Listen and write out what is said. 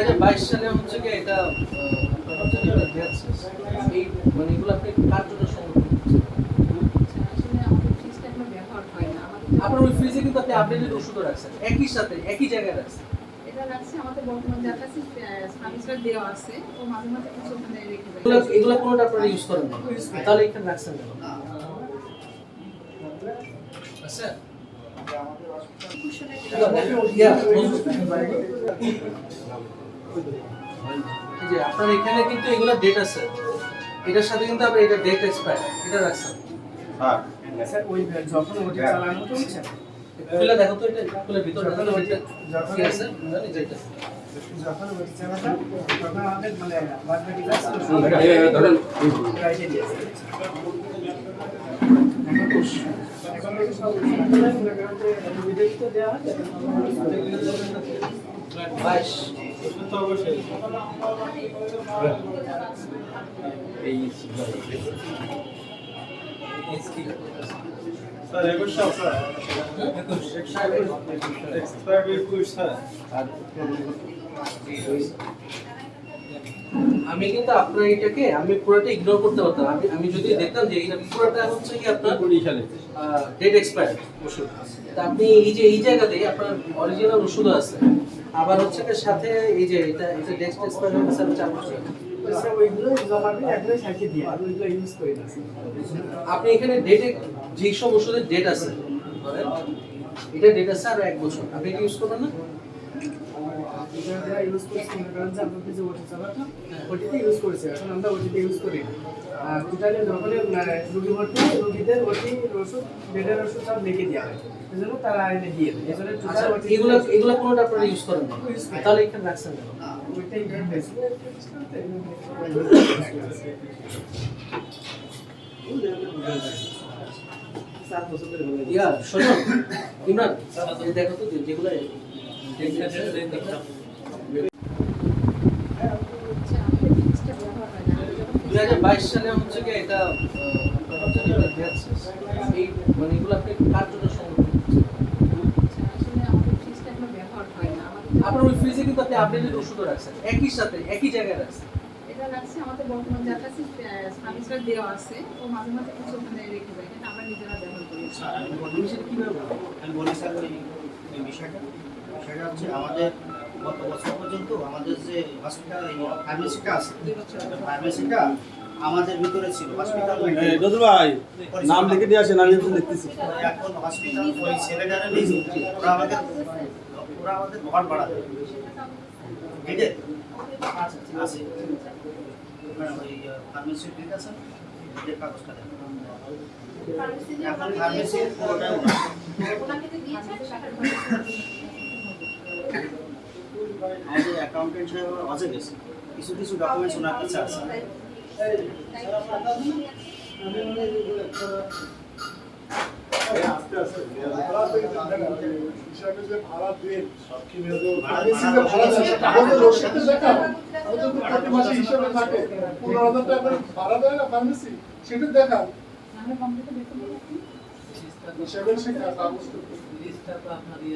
2022 সালে হচ্ছে কি এটা আপনার হচ্ছে কি এটা গ্যাস এই মানে এগুলো আপনি কার জন্য সংরক্ষণ করছেন? আসলে আমাদের ফ্রিজটা এখনো ব্যবহার হয় না। আপনার ওই ফ্রিজে কিন্তু আপনি আপডেটেড ওষুধও রাখছেন একই সাথে একই জায়গায় রাখছেন। এটা রাখছি আমাদের বর্তমান যার কাছে সার্ভিসটা দেওয়া আছে ও মাঝে মাঝে কিছু ওখানে রেখে দেয়। এগুলো কোনোটা আপনারা ইউজ করেন না, তাহলে এখানে রাখছেন কেন? আচ্ছা এই যে আপনার এখানে কিন্তু এগুলো ডেট আছে, এটার সাথে কিন্তু আপনি এটা ডেট এক্সপায়ার এটা রাখছেন। হ্যাঁ স্যার ওই যখন ওটা চালানো হচ্ছে খুলে দেখো তো এটা খুলে ভিতরে দেখো এটা যখন কি আছে জানি যেটা যখন ওটা চালানো তখন আমাদের মানে বাকি কাজ ধরেন রাইটে দিয়েছে এখন ওই সব ভিডিও তো দেওয়া আছে 22 তো অবশ্যই এই স্যার 21 সাল স্যার 21 স্যার আমি কিন্তু আপনার এটাকে আমি পুরোটা ইগনোর করতে পারতাম। আমি যদি দেখতাম যে এটা পুরোটা হচ্ছে কি আপনার 20 সালে ডেট এক্সপায়ার ওষুধ, তা আপনি এই যে এই জায়গাতে আপনার অরিজিনাল ওষুধও আছে, আবার হচ্ছে কি সাথে এই যে এটা ডেট এক্সপায়ার হয়ে গেছে 4 বছর। স্যার ওইগুলো জমা দিয়ে একদম সাইকে দিয়ে আর ওইগুলো ইউজ করি না আপনি এখানে ডেটে যেই সব ওষুধের ডেট আছে ধরেন এটা ডেট আছে আর 1 বছর, আপনি এটা ইউজ করবেন না? এটা ইউজ করছি কারণ যে আমরা যে ওটি চালাতাম ওটিতে ইউজ করেছি, এখন আমরা ওটিতে ইউজ করি আর টোটালি যখন রোগী ভর্তি রোগীদের ওটি ওষুধ বেডের ওষুধ সব লিখে দেওয়া হয় এজন্য তারা এনে দিয়ে দেয় এজন্য আচ্ছা টোটাল এগুলো কোনোটা আপনারা ইউজ করেন না, তাহলে এখানে রাখছেন কেন? ওইটা ইন্টারফেস ইয়া শোনো ইমরান এই দেখো তো যেগুলো হচ্ছে আমাদের ফ্রিজটা ব্যবহার হয় না। যখন 2022 সালে হচ্ছে কি এটা আপনার হচ্ছে কি এটা গ্যাস এই মানে এগুলো আপনি কার জন্য সংরক্ষণ করছেন? আসলে আমাদের ফ্রিজটা এখনো ব্যবহার হয় না। আপনার ওই ফ্রিজে কিন্তু আপনি আপডেটেড ওষুধও রাখছেন একই সাথে একই জায়গায় রাখছেন। এটা রাখছি আমাদের বর্তমান যার কাছে সার্ভিসটা দেওয়া আছে ও মাঝে মাঝে কিছু ওখানে রেখে দেয়। এটা আমরা নিজেরা ব্যবহার করি। আপনি সেটা কিভাবে বলবেন? আমি বলি স্যার ওই বিষয়টা হচ্ছে আমাদের গত বছর পর্যন্ত আমাদের যে হসপিটাল ফার্মেসিটা আছে 2 বছর ফার্মেসিটা আমাদের ভিতরে ছিল হসপিটাল নজর ভাই নাম লিখে দিয়ে আসেন, আমি দেখতেছি। এখন হসপিটাল ওই ছেলেটারে নিয়েছে ওরা আমাদের ঘর ভাড়া দেয় বুঝলে আছে ওই ফার্মেসি ঠিক আছে যে কাগজটা দেন এখন ফার্মেসি পুরোটাই ওনাকে তো দিয়েছে আমাদের অ্যাকাউন্টেন্ট সাহেব অজে গেছে কিছু কিছু ডকুমেন্টস ওনার কাছে আছে সেটা দেখান আমরা কমপ্লিট দেখতে পাবো। হিসাবের সে কাগজ